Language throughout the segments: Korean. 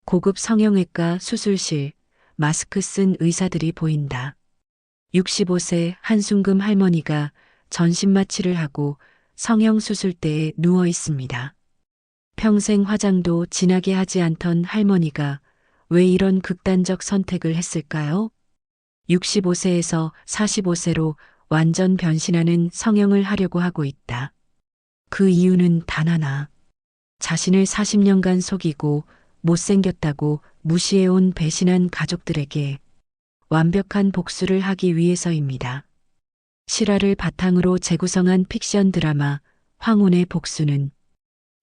고급 성형외과 수술실, 마스크 쓴 의사들이 보인다. 65세 한순금 할머니가 전신 마취를 하고 성형수술대에 누워 있습니다. 평생 화장도 진하게 하지 않던 할머니가 왜 이런 극단적 선택을 했을까요? 65세에서 45세로 완전 변신하는 성형을 하려고 하고 있다. 그 이유는 단 하나. 자신을 40년간 속이고 못생겼다고 무시해온 배신한 가족들에게 완벽한 복수를 하기 위해서입니다. 실화를 바탕으로 재구성한 픽션 드라마 황혼의 복수는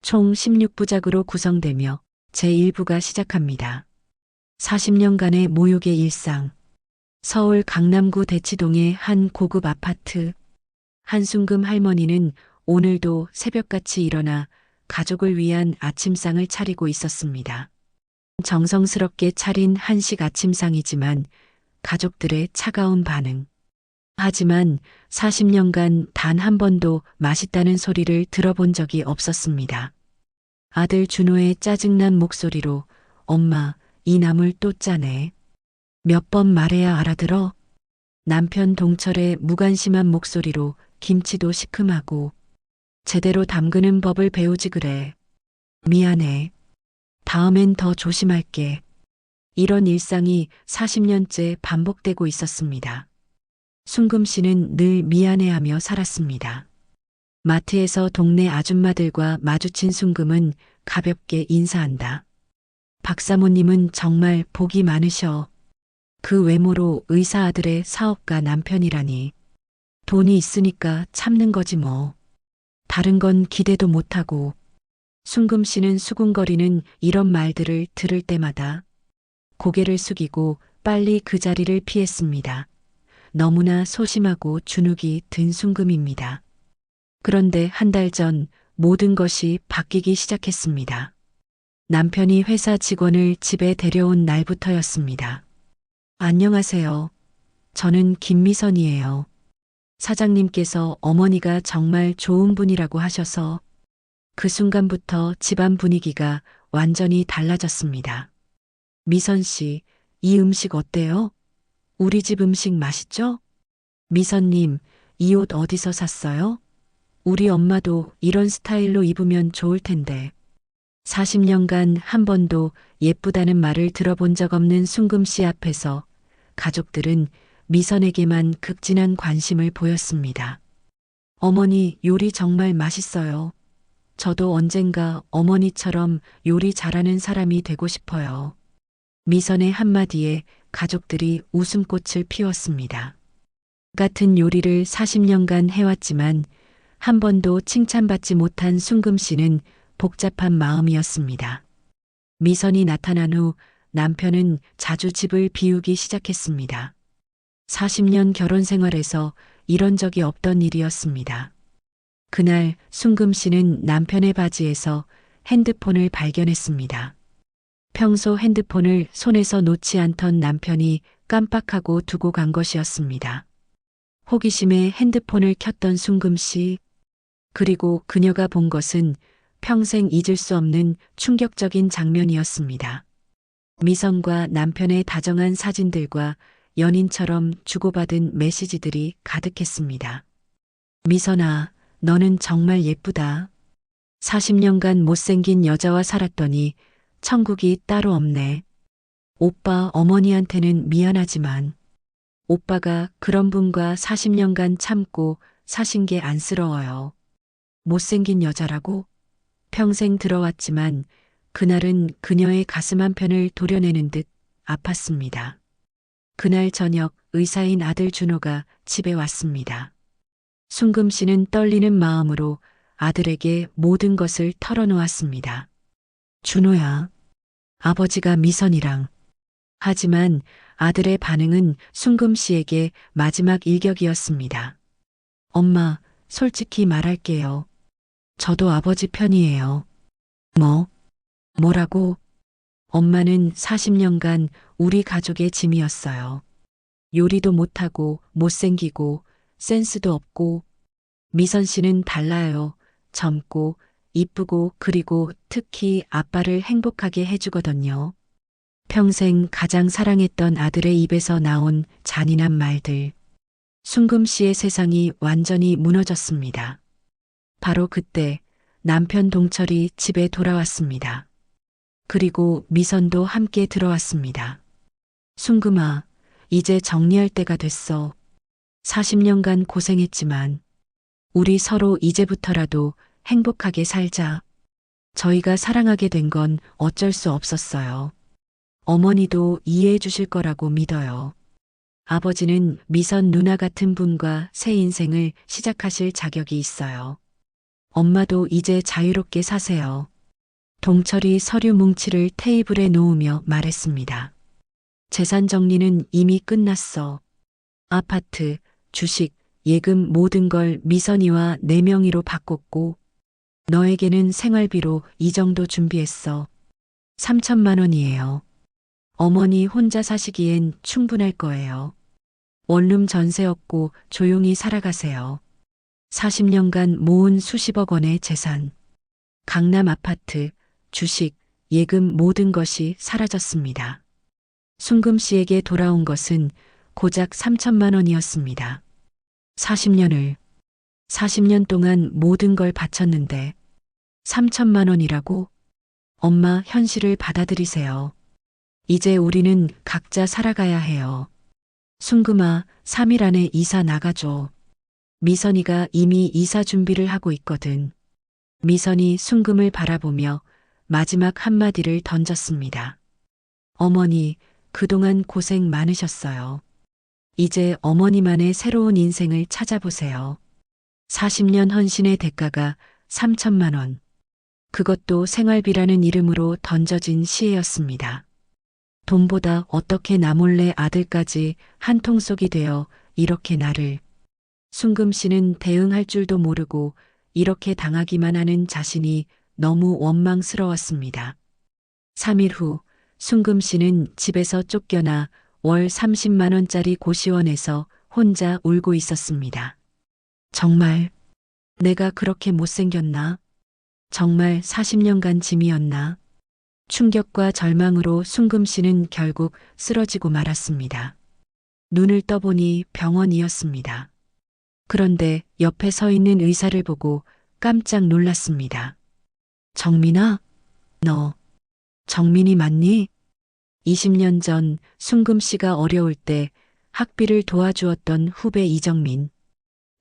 총 16부작으로 구성되며 제1부가 시작합니다. 40년간의 모욕의 일상. 서울 강남구 대치동의 한 고급 아파트. 한순금 할머니는 오늘도 새벽같이 일어나 가족을 위한 아침상을 차리고 있었습니다. 정성스럽게 차린 한식 아침상이지만 가족들의 차가운 반응. 하지만 40년간 단 한 번도 맛있다는 소리를 들어본 적이 없었습니다. 아들 준호의 짜증난 목소리로 엄마, 이 나물 또 짜네. 몇 번 말해야 알아들어? 남편 동철의 무관심한 목소리로 김치도 시큼하고 제대로 담그는 법을 배우지 그래. 미안해. 다음엔 더 조심할게. 이런 일상이 40년째 반복되고 있었습니다. 순금 씨는 늘 미안해하며 살았습니다. 마트에서 동네 아줌마들과 마주친 순금은 가볍게 인사한다. 박사모님은 정말 복이 많으셔. 그 외모로 의사 아들의 사업가 남편이라니. 돈이 있으니까 참는 거지 뭐. 다른 건 기대도 못하고. 순금 씨는 수군거리는 이런 말들을 들을 때마다 고개를 숙이고 빨리 그 자리를 피했습니다. 너무나 소심하고 주눅이 든 순금입니다. 그런데 한 달 전 모든 것이 바뀌기 시작했습니다. 남편이 회사 직원을 집에 데려온 날부터였습니다. 안녕하세요. 저는 김미선이에요. 사장님께서 어머니가 정말 좋은 분이라고 하셔서 그 순간부터 집안 분위기가 완전히 달라졌습니다. 미선 씨, 이 음식 어때요? 우리 집 음식 맛있죠? 미선님, 이 옷 어디서 샀어요? 우리 엄마도 이런 스타일로 입으면 좋을 텐데. 40년간 한 번도 예쁘다는 말을 들어본 적 없는 순금 씨 앞에서 가족들은 미선에게만 극진한 관심을 보였습니다. 어머니 요리 정말 맛있어요. 저도 언젠가 어머니처럼 요리 잘하는 사람이 되고 싶어요. 미선의 한마디에 가족들이 웃음꽃을 피웠습니다. 같은 요리를 40년간 해왔지만 한 번도 칭찬받지 못한 순금 씨는 복잡한 마음이었습니다. 미선이 나타난 후 남편은 자주 집을 비우기 시작했습니다. 40년 결혼 생활에서 이런 적이 없던 일이었습니다. 그날 순금 씨는 남편의 바지에서 핸드폰을 발견했습니다. 평소 핸드폰을 손에서 놓지 않던 남편이 깜빡하고 두고 간 것이었습니다. 호기심에 핸드폰을 켰던 순금 씨. 그리고 그녀가 본 것은 평생 잊을 수 없는 충격적인 장면이었습니다. 미선과 남편의 다정한 사진들과 연인처럼 주고받은 메시지들이 가득했습니다. 미선아, 너는 정말 예쁘다. 40년간 못생긴 여자와 살았더니 천국이 따로 없네. 오빠 어머니한테는 미안하지만 오빠가 그런 분과 40년간 참고 사신 게 안쓰러워요. 못생긴 여자라고? 평생 들어왔지만 그날은 그녀의 가슴 한편을 도려내는 듯 아팠습니다. 그날 저녁 의사인 아들 준호가 집에 왔습니다. 순금 씨는 떨리는 마음으로 아들에게 모든 것을 털어놓았습니다. 준호야, 아버지가 미선이랑. 하지만 아들의 반응은 순금 씨에게 마지막 일격이었습니다. 엄마, 솔직히 말할게요. 저도 아버지 편이에요. 뭐라고? 엄마는 40년간 우리 가족의 짐이었어요. 요리도 못하고 못생기고 센스도 없고. 미선 씨는 달라요. 젊고 이쁘고 그리고 특히 아빠를 행복하게 해주거든요. 평생 가장 사랑했던 아들의 입에서 나온 잔인한 말들. 순금 씨의 세상이 완전히 무너졌습니다. 바로 그때 남편 동철이 집에 돌아왔습니다. 그리고 미선도 함께 들어왔습니다. 순금아, 이제 정리할 때가 됐어. 40년간 고생했지만 우리 서로 이제부터라도 행복하게 살자. 저희가 사랑하게 된 건 어쩔 수 없었어요. 어머니도 이해해 주실 거라고 믿어요. 아버지는 미선 누나 같은 분과 새 인생을 시작하실 자격이 있어요. 엄마도 이제 자유롭게 사세요. 동철이 서류 뭉치를 테이블에 놓으며 말했습니다. 재산 정리는 이미 끝났어. 아파트, 주식, 예금 모든 걸 미선이와 내 명의로 바꿨고 너에게는 생활비로 이 정도 준비했어. 3천만 원이에요. 어머니 혼자 사시기엔 충분할 거예요. 원룸 전세 없고 조용히 살아가세요. 40년간 모은 수십억 원의 재산. 강남 아파트, 주식, 예금 모든 것이 사라졌습니다. 순금 씨에게 돌아온 것은 고작 3천만 원이었습니다. 40년 동안 모든 걸 바쳤는데 3천만 원이라고? 엄마, 현실을 받아들이세요. 이제 우리는 각자 살아가야 해요. 순금아, 3일 안에 이사 나가줘. 미선이가 이미 이사 준비를 하고 있거든. 미선이 순금을 바라보며 마지막 한마디를 던졌습니다. 어머니, 그동안 고생 많으셨어요. 이제 어머니만의 새로운 인생을 찾아보세요. 40년 헌신의 대가가 3천만 원. 그것도 생활비라는 이름으로 던져진 시혜였습니다. 돈보다 어떻게 나 몰래 아들까지 한 통속이 되어 이렇게 나를. 순금 씨는 대응할 줄도 모르고 이렇게 당하기만 하는 자신이 너무 원망스러웠습니다. 3일 후 순금 씨는 집에서 쫓겨나 월 30만 원짜리 고시원에서 혼자 울고 있었습니다. 정말 내가 그렇게 못생겼나? 정말 40년간 짐이었나? 충격과 절망으로 순금 씨는 결국 쓰러지고 말았습니다. 눈을 떠보니 병원이었습니다. 그런데 옆에 서 있는 의사를 보고 깜짝 놀랐습니다. 정민아? 너 정민이 맞니? 20년 전 순금 씨가 어려울 때 학비를 도와주었던 후배 이정민.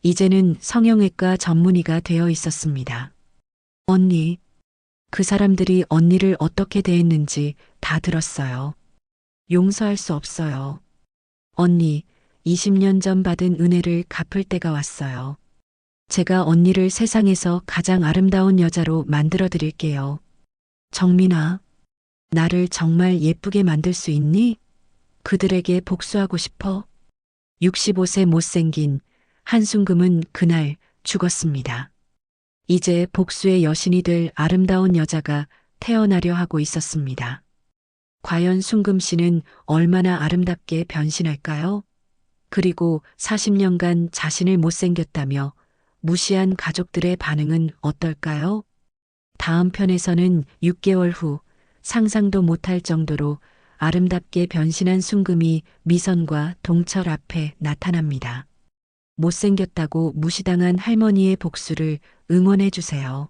이제는 성형외과 전문의가 되어 있었습니다. 언니, 그 사람들이 언니를 어떻게 대했는지 다 들었어요. 용서할 수 없어요. 언니, 20년 전 받은 은혜를 갚을 때가 왔어요. 제가 언니를 세상에서 가장 아름다운 여자로 만들어 드릴게요. 정민아, 나를 정말 예쁘게 만들 수 있니? 그들에게 복수하고 싶어? 65세 못생긴 한순금은 그날 죽었습니다. 이제 복수의 여신이 될 아름다운 여자가 태어나려 하고 있었습니다. 과연 순금 씨는 얼마나 아름답게 변신할까요? 그리고 40년간 자신을 못생겼다며 무시한 가족들의 반응은 어떨까요? 다음 편에서는 6개월 후 상상도 못할 정도로 아름답게 변신한 순금이 미선과 동철 앞에 나타납니다. 못생겼다고 무시당한 할머니의 복수를 응원해 주세요.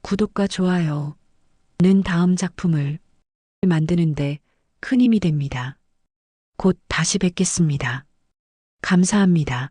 구독과 좋아요는 다음 작품을 만드는데 큰 힘이 됩니다. 곧 다시 뵙겠습니다. 감사합니다.